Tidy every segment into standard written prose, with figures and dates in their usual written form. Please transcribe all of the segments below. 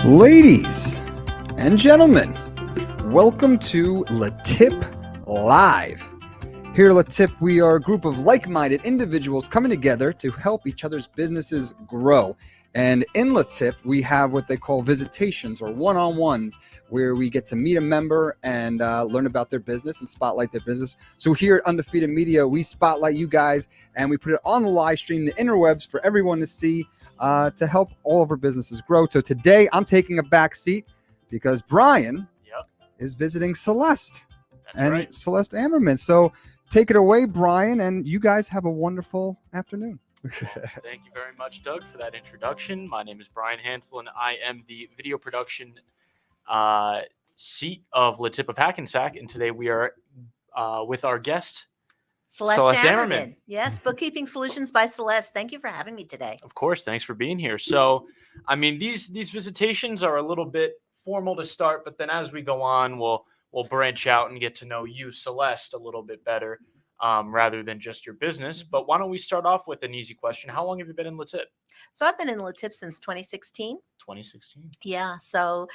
Ladies and gentlemen, welcome to LeTip Live. Here at LeTip, we are a group of like-minded individuals coming together to help each other's businesses grow. And in LeTip, we have what they call visitations or one-on-ones, where we get to meet a member and learn about their business and spotlight their business. So here at Undefeated Media, we spotlight you guys and we put it on the live stream, the interwebs, for everyone to see to help all of our businesses grow. So today, I'm taking a back seat because Brian is visiting Celeste. Right. Celeste Ammerman. So take it away, Brian, and you guys have a wonderful afternoon. Thank you very much, Doug, for that introduction. My name is Brian Hansel, and I am the video production seat of LeTip of Hackensack, and today we are with our guest, Celeste Ammerman. Yes, Bookkeeping Solutions by Celeste. Thank you for having me today. Of course, thanks for being here. So, I mean, these visitations are a little bit formal to start, but then as we go on, we'll branch out and get to know you, Celeste, a little bit better. Rather than just your business. But why don't we start off with an easy question? How long have you been in LeTip? So I've been in LeTip since 2016. 2016. Yeah. So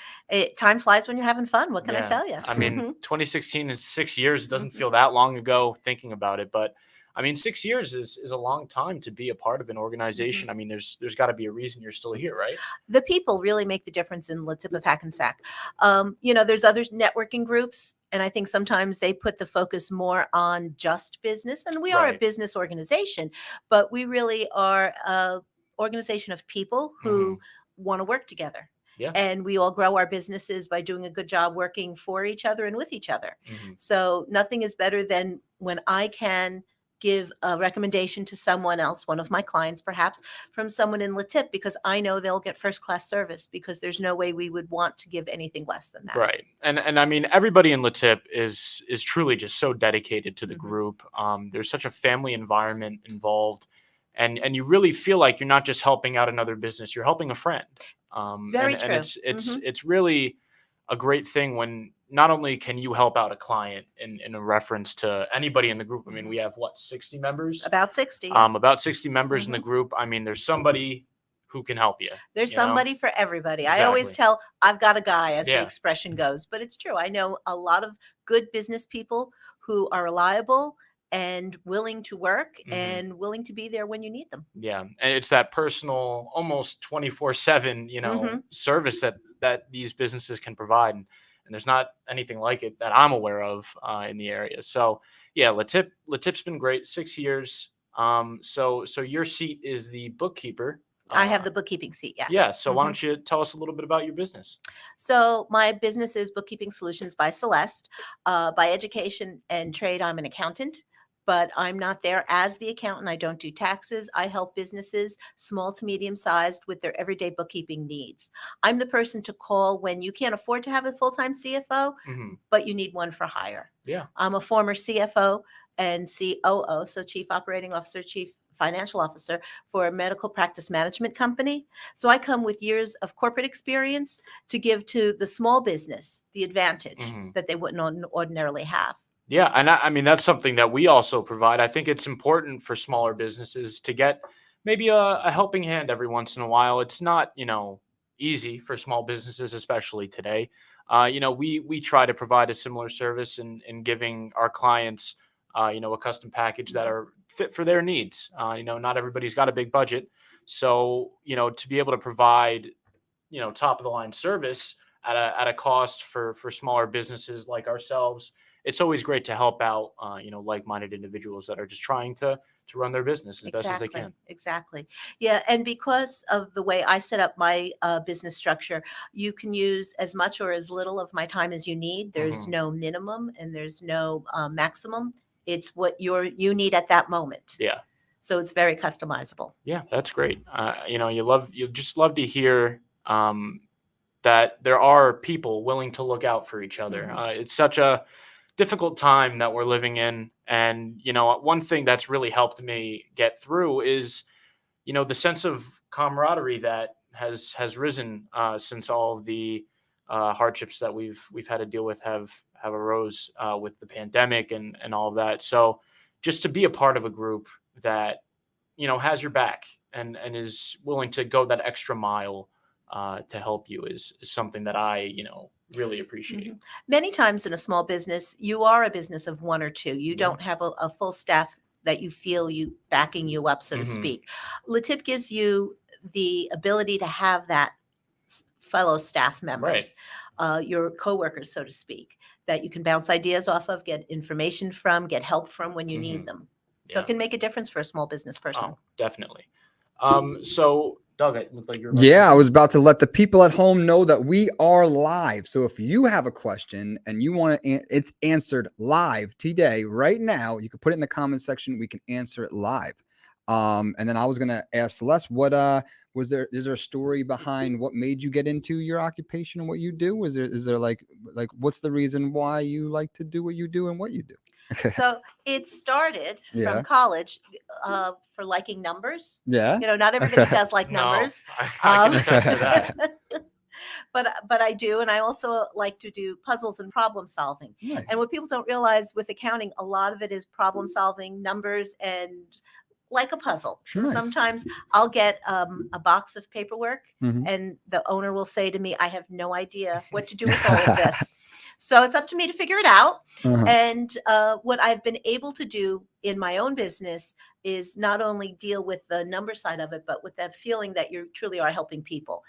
time flies when you're having fun. What can I tell you? I mean, 2016 is 6 years. It doesn't feel that long ago thinking about it. But I mean, 6 years is a long time to be a part of an organization. I mean, there's got to be a reason you're still here, right? The people really make the difference in LeTip of Hackensack. There's other networking groups, and I think sometimes they put the focus more on just business. And we are a business organization, but we really are an organization of people who want to work together. Yeah. And we all grow our businesses by doing a good job working for each other and with each other. So nothing is better than when I can give a recommendation to someone else, one of my clients, perhaps from someone in LeTip, because I know they'll get first-class service, because there's no way we would want to give anything less than that. Right. And I mean, everybody in LeTip is truly just so dedicated to the group. There's such a family environment involved, and you really feel like you're not just helping out another business, you're helping a friend. Very true. And it's really a great thing when not only can you help out a client in a reference to anybody in the group. I mean, we have 60 members? About 60. About 60 members in the group. I mean, there's somebody who can help you. There's somebody for everybody. Exactly. I always tell, I've got a guy, as the expression goes, but it's true. I know a lot of good business people who are reliable and willing to work and willing to be there when you need them. Yeah. And it's that personal, almost 24/7, service that these businesses can provide. And there's not anything like it that I'm aware of in the area. So yeah, LeTip's been great, 6 years. So your seat is the bookkeeper. I have the bookkeeping seat, yes. Yeah. So why don't you tell us a little bit about your business? So my business is Bookkeeping Solutions by Celeste. By education and trade, I'm an accountant, but I'm not there as the accountant. I don't do taxes. I help businesses, small to medium sized, with their everyday bookkeeping needs. I'm the person to call when you can't afford to have a full-time CFO, but you need one for hire. Yeah. I'm a former CFO and COO, so Chief Operating Officer, Chief Financial Officer, for a medical practice management company. So I come with years of corporate experience to give to the small business the advantage that they wouldn't ordinarily have. Yeah. And I mean, that's something that we also provide. I think it's important for smaller businesses to get maybe a helping hand every once in a while. It's not, easy for small businesses, especially today. We try to provide a similar service in giving our clients, a custom package that are fit for their needs. Not everybody's got a big budget. So, to be able to provide, top of the line service at a cost for smaller businesses like ourselves, it's always great to help out, like-minded individuals that are just trying to run their business as best as they can. Exactly. Yeah. And because of the way I set up my business structure, you can use as much or as little of my time as you need. There's no minimum and there's no maximum. It's what you need at that moment. Yeah. So it's very customizable. Yeah, that's great. You just love to hear that there are people willing to look out for each other. It's such a difficult time that we're living in. And, one thing that's really helped me get through is, the sense of camaraderie that has risen since all of the hardships that we've had to deal with have arose with the pandemic and all of that. So just to be a part of a group that, has your back and is willing to go that extra mile to help you is something that I, really appreciate. Mhm. Many times in a small business, you are a business of one or two. You Yeah. don't have a full staff that you feel you backing you up, so to Mhm. speak. LeTip gives you the ability to have that fellow staff members, your coworkers, so to speak, that you can bounce ideas off of, get information from, get help from when you need Mhm. them. So Yeah. it can make a difference for a small business person. Oh, definitely. So Doug, it looked like you're about Yeah, I to- was about to let the people at home know that we are live. So if you have a question and you want to, it's answered live today, right now. You can put it in the comment section. We can answer it live. And then I was gonna ask Celeste, what is there a story behind what made you get into your occupation and what you do? Is there like what's the reason why you like to do what you do and what you do? So it started Yeah. from college for liking numbers. Yeah. Not everybody does like No, numbers. I can attest to that. But I do, and I also like to do puzzles and problem solving. Nice. And what people don't realize with accounting, a lot of it is problem solving, numbers, and like a puzzle. Nice. Sometimes I'll get a box of paperwork, Mhm. and the owner will say to me, "I have no idea what to do with all of this." So it's up to me to figure it out. Uh-huh. And what I've been able to do in my own business is not only deal with the number side of it, but with that feeling that you truly are helping people.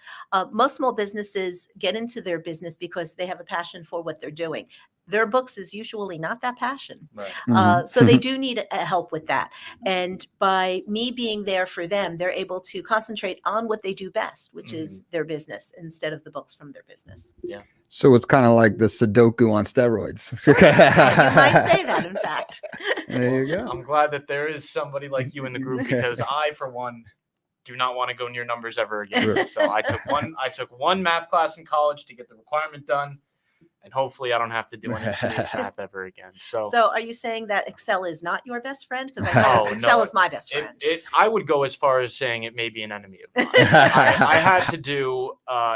Most small businesses get into their business because they have a passion for what they're doing. Their books is usually not that passion. Right. Mhm. So they do need help with that. And by me being there for them, they're able to concentrate on what they do best, which is their business instead of the books from their business. Yeah. So it's kind of like the Sudoku on steroids. You might say that, in fact. There you go. I'm glad that there is somebody like you in the group, because I, for one, do not want to go near numbers ever again. Sure. So I took one math class in college to get the requirement done, and hopefully I don't have to do any serious math ever again. So are you saying that Excel is not your best friend? Because I know Oh, Excel no. is my best friend. I would go as far as saying it may be an enemy of mine. I had to do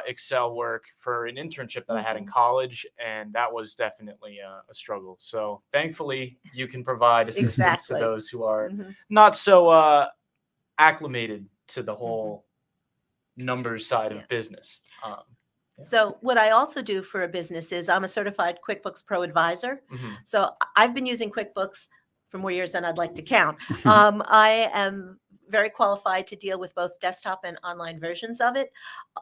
Excel work for an internship that I had in college, and that was definitely a struggle. So thankfully, you can provide assistance Exactly. to those who are Mhm. not so acclimated to the whole numbers side Yeah. of business. So what I also do for a business is I'm a certified QuickBooks Pro advisor. Mhm. So I've been using QuickBooks for more years than I'd like to count. I am very qualified to deal with both desktop and online versions of it.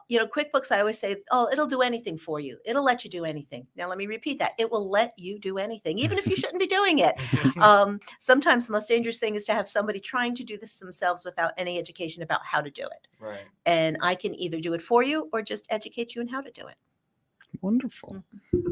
QuickBooks, I always say, oh, it'll do anything for you. It'll let you do anything. Now, let me repeat that. It will let you do anything, even if you shouldn't be doing it. Sometimes the most dangerous thing is to have somebody trying to do this themselves without any education about how to do it. Right. And I can either do it for you or just educate you on how to do it. Wonderful.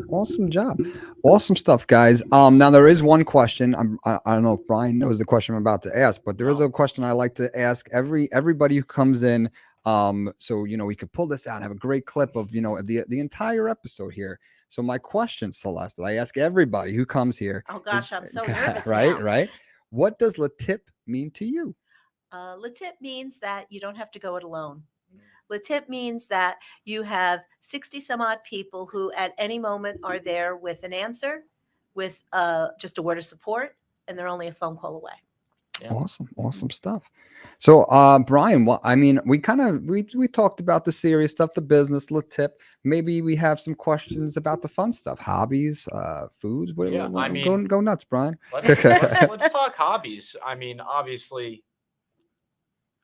Awesome job. Awesome stuff, guys. Now there is one question. I don't know if Brian knows the question I'm about to ask, but there is a question I like to ask everybody who comes in. So we could pull this out and have a great clip of the entire episode here. So my question, Celeste, that I ask everybody who comes here. Oh gosh, is, I'm so nervous right, now. right. What does LeTip mean to you? LeTip means that you don't have to go it alone. LeTip means that you have 60 some odd people who at any moment are there with an answer, with just a word of support, and they're only a phone call away. Yeah. Awesome stuff. So Brian, we talked about the serious stuff, the business, LeTip. Maybe we have some questions about the fun stuff, hobbies, foods. Go nuts, Brian. Let's talk hobbies. Obviously,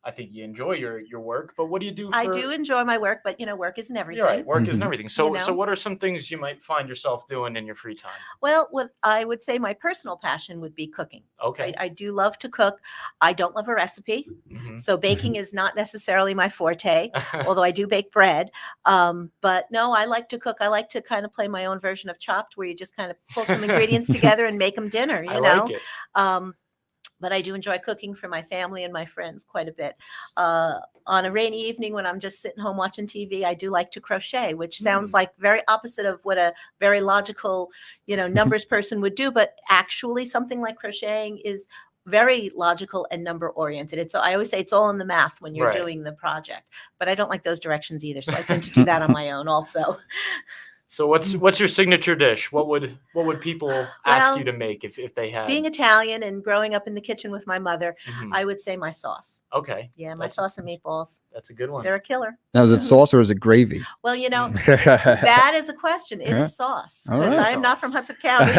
I think you enjoy your work, but what do you do? I do enjoy my work, but work isn't everything. You're right. Work isn't everything. So, You know? so what are some things you might find yourself doing in your free time? Well, what I would say my personal passion would be cooking. Okay. I do love to cook. I don't love a recipe. Mhm. So baking is not necessarily my forte, although I do bake bread. But no, I like to cook. I like to kind of play my own version of Chopped, where you just kind of pull some ingredients together and make them dinner, I like it. But I do enjoy cooking for my family and my friends quite a bit. On a rainy evening when I'm just sitting home watching TV, I do like to crochet, which sounds like very opposite of what a very logical, numbers person would do. But actually something like crocheting is very logical and number oriented. I always say it's all in the math when you're Right. doing the project, but I don't like those directions either. So I tend to do that on my own also. So what's your signature dish? What would people ask you to make if they had? Being Italian and growing up in the kitchen with my mother, Mhm. I would say my sauce. Okay. Yeah, my sauce and meatballs. That's a good one. They're a killer. Now, is it sauce or is it gravy? Well, you know, that that is a question. It is sauce All because right. I am not from Hudson County.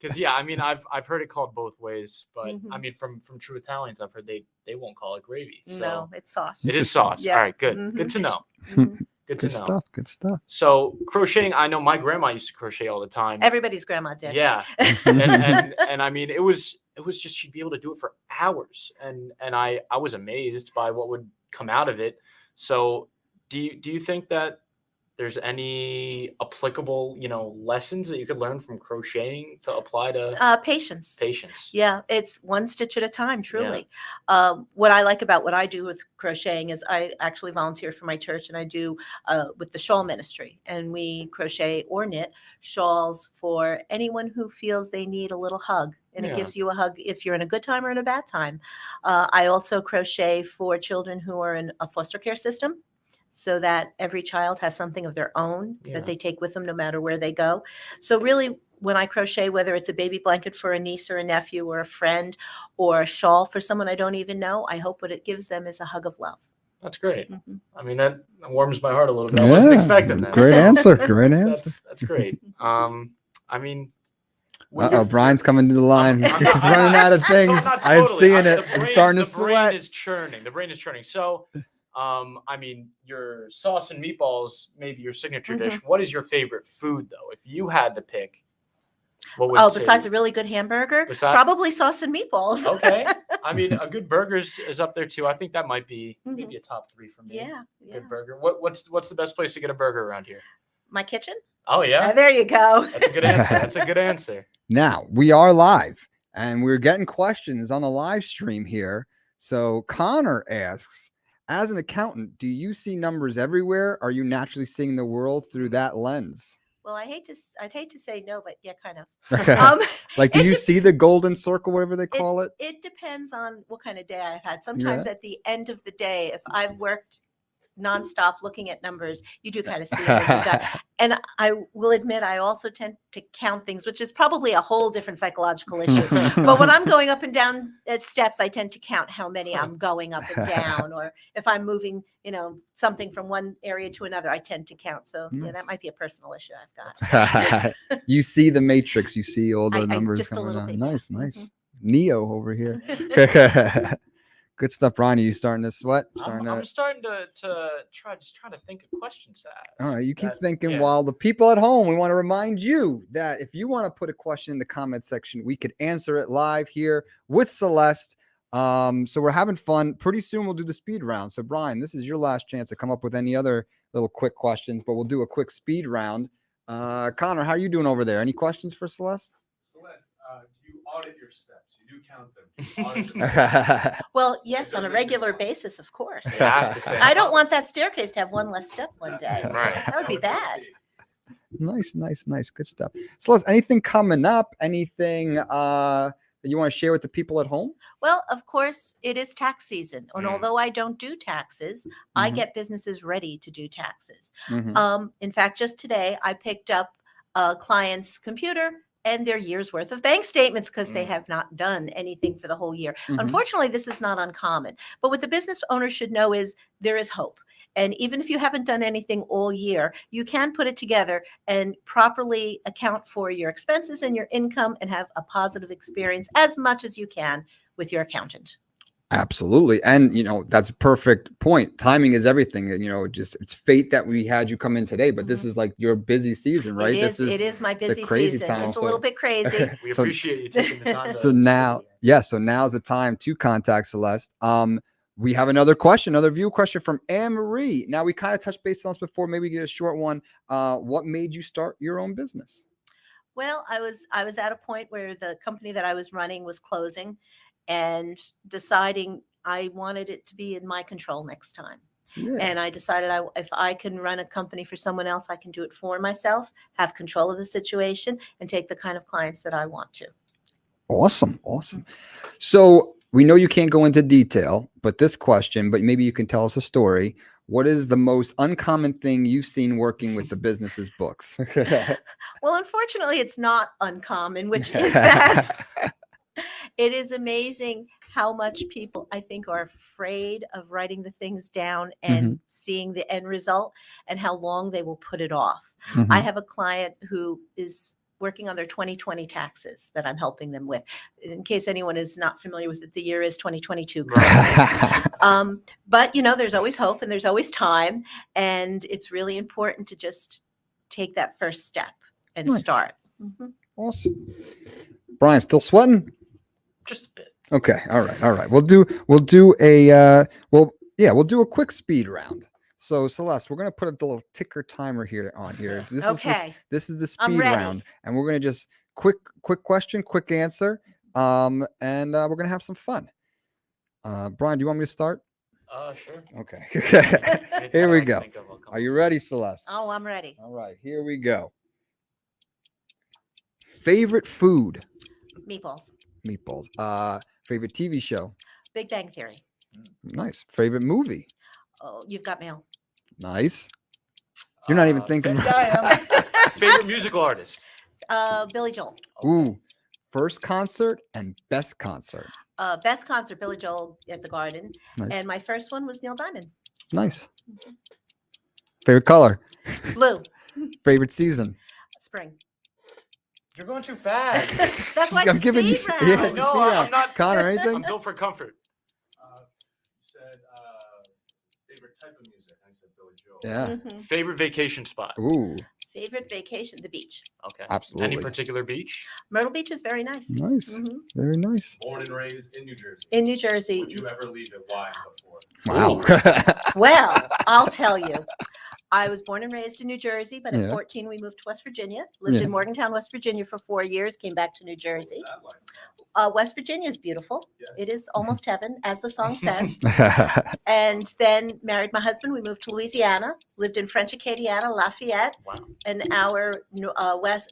Because yeah, I mean, I've heard it called both ways, but I Mhm. mean, from true Italians, I've heard they won't call it gravy. So No, it's sauce. it is sauce. Yeah. All right, good. Mhm. Good to know. Mhm. Good to Good know. stuff. Good stuff. So crocheting, I know my grandma used to crochet all the time. Everybody's grandma did. Yeah, and I mean, it was just she'd be able to do it for hours, and I was amazed by what would come out of it. So do you think that there's any applicable, lessons that you could learn from crocheting to apply to Patience. patience? Yeah, it's one stitch at a time, truly. What I like about what I do with crocheting is I actually volunteer for my church and I do with the shawl ministry. And we crochet or knit shawls for anyone who feels they need a little hug. And Yeah. it gives you a hug if you're in a good time or in a bad time. I also crochet for children who are in a foster care system, so that every child has something of their own Yeah. that they take with them no matter where they go. So really, when I crochet, whether it's a baby blanket for a niece or a nephew or a friend, or a shawl for someone I don't even know, I hope what it gives them is a hug of love. That's great. Mhm. I mean, that warms my heart a little bit. I wasn't expecting that. Great so answer. Great answer. That's great. I mean, Brian's coming to the line. I'm He's running out of things. not I'm totally. seeing it. The It's brain- starting to the brain sweat. is churning. The brain is churning. So, I mean, your sauce and meatballs, maybe your signature dish. What is your favorite food, though? If you had to pick, what would Besides a really good hamburger, probably sauce and meatballs. Okay. I mean, a good burger is up there too. I think that might be maybe a top 3 for me. Yeah. Good burger. What's the best place to get a burger around here? My kitchen. Oh yeah. There you go. That's a good answer. That's a good answer. Now we are live and we're getting questions on the live stream here. So Connor asks, as an accountant, do you see numbers everywhere? Are you naturally seeing the world through that lens? Well, I'd hate to say no, but yeah, kind of. Like, do you see the golden circle, whatever they call it? It depends on what kind of day I've had. Sometimes at the end of the day, if I've worked nonstop looking at numbers, you do kind of see it as you're done. And I will admit, I also tend to count things, which is probably a whole different psychological issue. But when I'm going up and down steps, I tend to count how many I'm going up and down, or if I'm moving, something from one area to another, I tend to count. So yeah, that might be a personal issue I've got. You see the matrix, you see all the numbers just a coming little on. bit. Nice. Neo over here. Good stuff, Ronnie. You starting to sweat? I'm starting to try to think of questions to ask. All right, you keep thinking while the people at home, we want to remind you that if you want to put a question in the comment section, we could answer it live here with Celeste. So we're having fun. Pretty soon we'll do the speed round. So Brian, this is your last chance to come up with any other little quick questions, but we'll do a quick speed round. Connor, how are you doing over there? Any questions for Celeste? Celeste, do you audit your steps? You do count them. Do you audit the steps? Well, yes, on a regular basis, of course. Yeah. I don't want that staircase to have one less step one day. Right. That would be bad. Nice. Good stuff. Celeste, anything coming up? Anything that you want to share with the people at home? Well, of course, it is tax season. And although I don't do taxes, I get businesses ready to do taxes. In fact, just today, I picked up a client's computer and their year's worth of bank statements because they have not done anything for the whole year. Unfortunately, this is not uncommon. But what the business owner should know is there is hope. And even if you haven't done anything all year, you can put it together and properly account for your expenses and your income and have a positive experience as much as you can with your accountant. Absolutely. And, that's a perfect point. Timing is everything. It's fate that we had you come in today, but this is like your busy season, right? It is my busy crazy season. time, It's a little bit crazy. We appreciate you taking the time. So now's the time to contact Celeste. We have another viewer question from Anne-Marie. Now, we kind of touched base on this before. Maybe we get a short one. What made you start your own business? Well, I was at a point where the company that I was running was closing and deciding I wanted it to be in my control next time. Yeah. And I decided if I can run a company for someone else, I can do it for myself, have control of the situation, and take the kind of clients that I want to. Awesome. So we know you can't go into detail, but maybe you can tell us a story. what is the most uncommon thing you've seen working with the business's books? Well, unfortunately, it's not uncommon, which is that it is amazing how much people, I think, are afraid of writing the things down and seeing the end result and how long they will put it off. I have a client who is working on their 2020 taxes that I'm helping them with. In case anyone is not familiar with it, the year is 2022. But, there's always hope and there's always time. And it's really important to just take that first step and Nice. start. Awesome. Brian, still sweating? Just a bit. Okay. All right. We'll do a we'll do a quick speed round. So Celeste, we're gonna put a little ticker timer here on here. This is the speed round, and we're gonna just quick question, quick answer, and we're gonna have some fun. Brian, do you want me to start? Sure. Okay. Here we go. Are you ready, Celeste? Oh, I'm ready. All right, here we go. Favorite food? Meatballs. Favorite TV show? Big Bang Theory. Nice. Favorite movie? Oh, You've Got Mail. Nice. You're not even thinking. Favorite musical artist? Billy Joel. Ooh, first concert and best concert. Best concert, Billy Joel at the Garden. Nice. And my first one was Neil Diamond. Nice. Favorite color? Blue. Favorite season? Spring. You're going too fast. That's why I'm it's giving you. speed round. Yeah, it's a No, speed I'm round. not. Connor, anything? I'm built for comfort. You said favorite type of music. I said Billy Joel. Yeah. Favorite vacation spot? Ooh, Favorite vacation, the beach. Okay. absolutely. Any particular beach? Myrtle Beach is very nice. Nice. Very nice. Born and raised in New Jersey. In New Jersey. Would you ever leave it? Why and before? Wow. Well, I'll tell you. I was born and raised in New Jersey, but Yeah. at 14, we moved to West Virginia. Lived Yeah. in Morgantown, West Virginia for 4 years, came back to New Jersey. What's that like? West Virginia is beautiful. Yes. It is almost heaven, as the song says. And then married my husband. We moved to Louisiana, lived in French Acadiana, Lafayette, Wow. an hour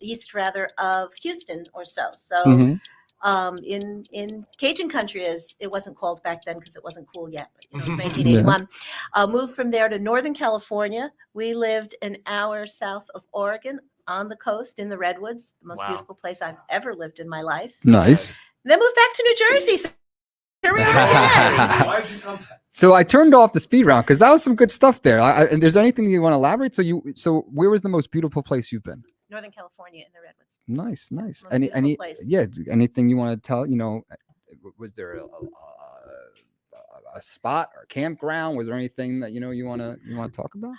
east of Houston or so. So Mhm. in Cajun country, as it wasn't called back then because it wasn't cool yet, but it was 1981. Moved from there to Northern California. We lived an hour south of Oregon on the coast in the Redwoods, the most Wow. beautiful place I've ever lived in my life. Nice. Then moved back to New Jersey. So here we are again. Why'd you come back? So I turned off the speed round because that was some good stuff there. And there's anything you want to elaborate? So where was the most beautiful place you've been? Northern California in the Redwoods. Nice. Most Any beautiful place. anything you want to tell? Was there a spot or campground? Was there anything that you want to talk about?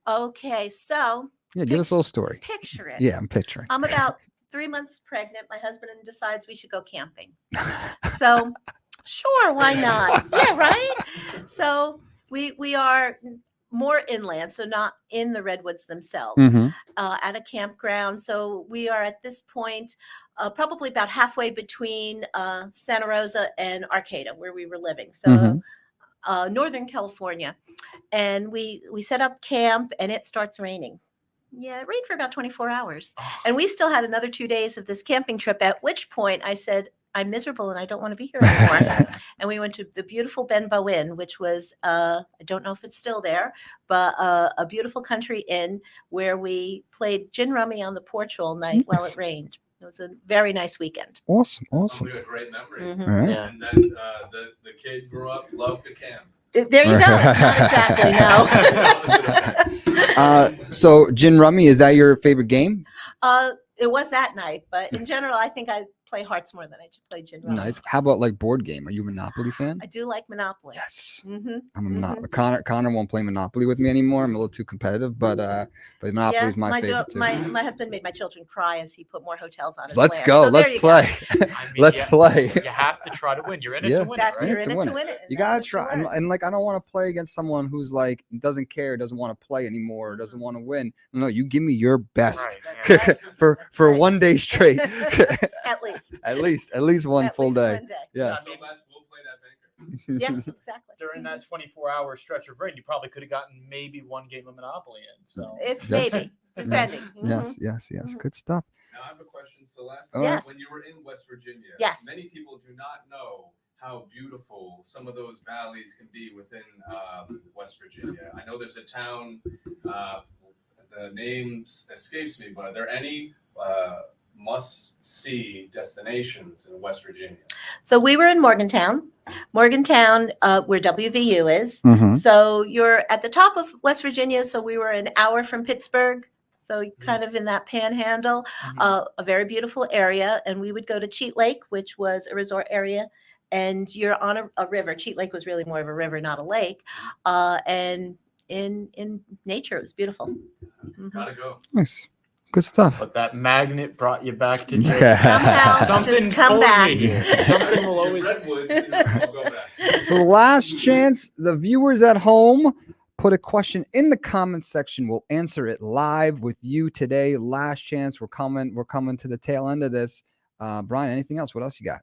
Okay, so Yeah, give us a little story. picture it. Yeah, I'm picturing. I'm about 3 months pregnant. My husband decides we should go camping. So, sure, why not? Yeah, right. So we are more inland, so not in the redwoods themselves, Mhm. at a campground. So we are at this point probably about halfway between Santa Rosa and Arcata, where we were living. So Mhm. Northern California, and we set up camp, and it starts raining. Yeah, it rained for about 24 hours. And we still had another 2 days of this camping trip, at which point I said, I'm miserable and I don't want to be here anymore. And we went to the beautiful Ben Bowen, which was, I don't know if it's still there, but a beautiful country inn where we played gin rummy on the porch all night while it rained. It was a very nice weekend. Awesome. Sounds like a great memory. Mhm. All right. Yeah. And then the kid grew up, loved the camp. There you go. Not exactly, no. So gin rummy, is that your favorite game? It was that night, but in general, I think I play hearts more than I play gin rummy. Nice. How about like board game? Are you a Monopoly fan? I do like Monopoly. Yes. Mm-hmm. I'm not. Connor won't play Monopoly with me anymore. I'm a little too competitive, but Monopoly is my favorite too. My husband made my children cry as he put more hotels on his Let's land. go. So there Let's you play. go. Let's play. You have to try to win. You're in it Yeah. to win That's it, right? you're To in it win to it. win it. You and gotta that's what try, you learn. and like I don't want to play against someone who's like doesn't care, doesn't want to play anymore, doesn't want to win. No, you give me your best Right, right. for right. 1 day straight, At least. at least one At full least day. one day. Yes. So Les, we'll play that banker. Yes, exactly. During that 24-hour stretch of rain, you probably could have gotten maybe one game of Monopoly in. So If Yes. maybe. Depending. Mhm. Yes. Mhm. Good stuff. Now I have a question, Celeste. Yes. When you were in West Virginia, Yes. many people do not know how beautiful some of those valleys can be within West West Virginia? I know there's a town, the name escapes me, but are there any must-see destinations in West Virginia? So we were in Morgantown. Morgantown, where WVU is. Mhm. So you're at the top of West Virginia. So we were an hour from Pittsburgh. So kind of in that panhandle, a very beautiful area. And we would go to Cheat Lake, which was a resort area. And you're on a river. Cheat Lake was really more of a river, not a lake. And in nature, it was beautiful. Mhm. Gotta go. Nice. Good stuff. But that magnet brought you back to Somehow, Something just come pulled back. me here. Something will always. Redwoods, we'll go back. So last chance, the viewers at home, put a question in the comments section. We'll answer it live with you today. Last chance. We're coming to the tail end of this. Brian, anything else? What else you got?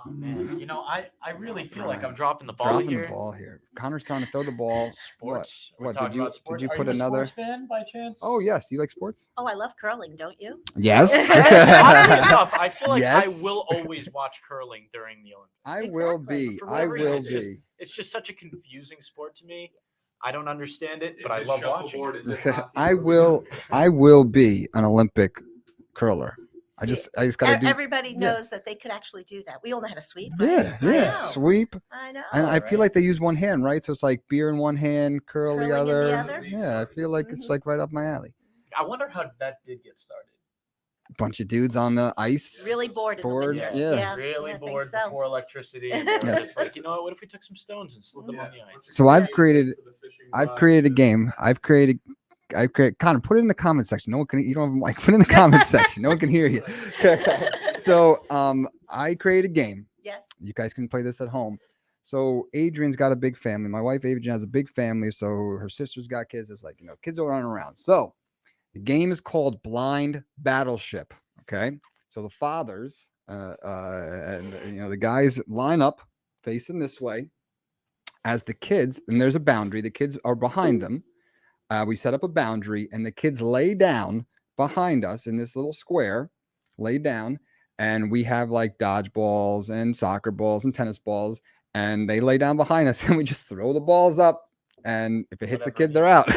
Oh man, I really feel like I'm dropping the ball Dropping here. the ball here. Connor's trying to throw the ball. Sports. What? We're Did talking you- about did sports. you Are put a another- sports fan by chance? Oh yes, you like sports? Oh, I love curling, don't you? Yes. Oddly enough, I feel like Yes. I will always watch curling during the Olympics. I will Exactly. be. For I whatever reason, will it's just- be. It's just such a confusing sport to me. I don't understand it, but Is I it love watching shuffleboard? it. Is it hockey? I will be an Olympic curler. I just gotta do. Everybody yeah. knows that they could actually do that. We all know how to sweep. Yeah, right? I yeah. know. Sweep. I know. And I feel right. like they use one hand, right? So it's like beer in one hand, curl the Curling in the other. other. Yeah, I feel like it's Mhm. like right up my alley. I wonder how that did get started. Bunch of dudes on the ice. Really bored in Bored, the winter. yeah. Really I think bored so. before electricity. And they were Yeah. just like, you know what if we took some stones and slid them on the ice? So I've created a game. I've created. Connor, put it in the comment section. No one can. You don't have a mic. Put it in the comment section. No one can hear you. So I created a game. Yes. You guys can play this at home. So Adrian's got a big family. My wife Adrian has a big family. So her sister's got kids. It's like, kids are running around. So the game is called Blind Battleship. Okay. So the fathers and the guys line up facing this way as the kids, and there's a boundary. The kids are behind them. We set up a boundary, and the kids lay down behind us in this little square, lay down, and we have like dodgeballs and soccer balls and tennis balls, and they lay down behind us, and we just throw the balls up, and if it hits the kid, they're out.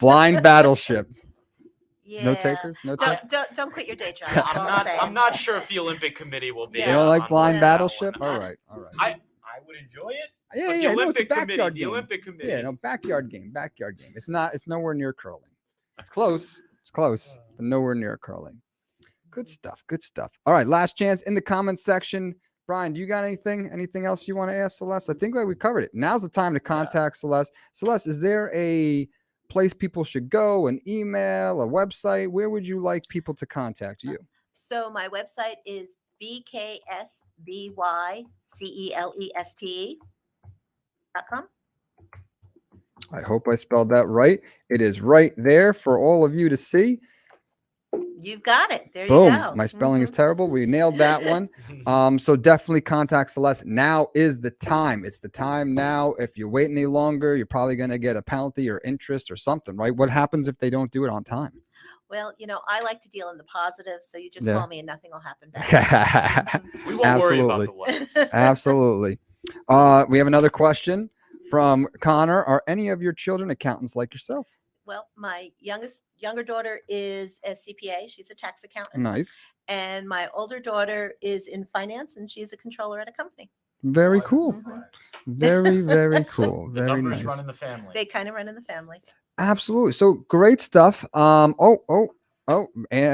Blind Battleship. Yeah. No takers? No takers? Don't quit your day job. That's all I'm saying. I'm not sure if the Olympic Committee will be. You You don't like on Blind board with that Battleship? one. All right. I would enjoy it. Yeah, But yeah, the no, it's a Olympic Committee. backyard The game. Olympic Committee. Yeah, no, backyard game. It's nowhere near curling. It's close. It's close, but nowhere near curling. Good stuff. All right, last chance in the comments section. Brian, do you got anything else you want to ask Celeste? I think we covered it. Now's the time to contact Celeste. Celeste, is there a place people should go, an email, a website? Where would you like people to contact you? So my website is bksbyceleste.com. I hope I spelled that right. It is right there for all of you to see. You've got it. There Boom. you go. My spelling is Mhm. terrible. We nailed that one. So definitely contact Celeste. Now is the time. It's the time now. If you wait any longer, you're probably going to get a penalty or interest or something, right? What happens if they don't do it on time? Well, I like to deal in the positive, so you just Yeah. call me and nothing will happen back. We won't worry about the Absolutely. what. Absolutely. We have another question from Connor. Are any of your children accountants like yourself? Well, my younger daughter is a CPA. She's a tax accountant. Nice. And my older daughter is in finance, and she's a controller at a company. Very cool. Mhm. Very, very cool. The Very numbers nice. run in the family. They kind of run in the family. Absolutely. So great stuff. Anne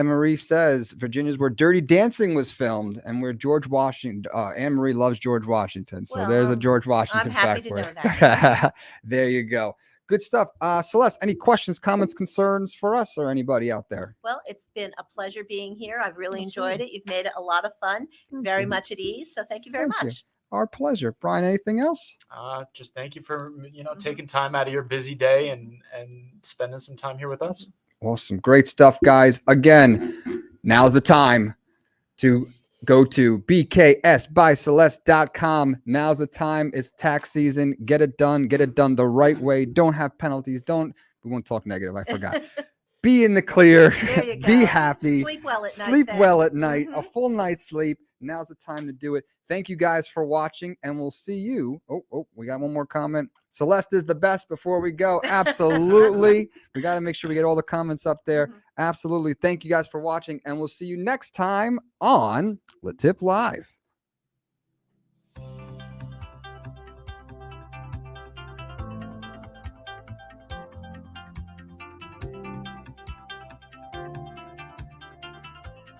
Marie says Virginia's where Dirty Dancing was filmed and where George Washington. Anne Marie loves George Washington. So there's a Well, George Washington happy fact to for know you. that. There you go. Good stuff. Celeste, any questions, comments, concerns for us or anybody out there? Well, it's been a pleasure being here. I've really enjoyed Absolutely. it. You've made it a lot of fun, very much at ease. So thank you very Thank you. much. Our pleasure. Brian, anything else? Just thank you for taking time out of your busy day and spending some time here with us. Awesome. Great stuff, guys. Again, now's the time to go to bksbyceleste.com. Now's the time. It's tax season. Get it done. Get it done the right way. Don't have penalties. We won't talk negative. I forgot. Be in the clear. There you Be go. happy. Sleep well at night. Sleep then. well at night. A Mhm. full night's sleep. Now's the time to do it. Thank you guys for watching, and we'll see you. Oh, we got one more comment. Celeste is the best before we go. Absolutely. We got to make sure we get all the comments up there. Absolutely. Thank you guys for watching, and we'll see you next time on LeTip Live.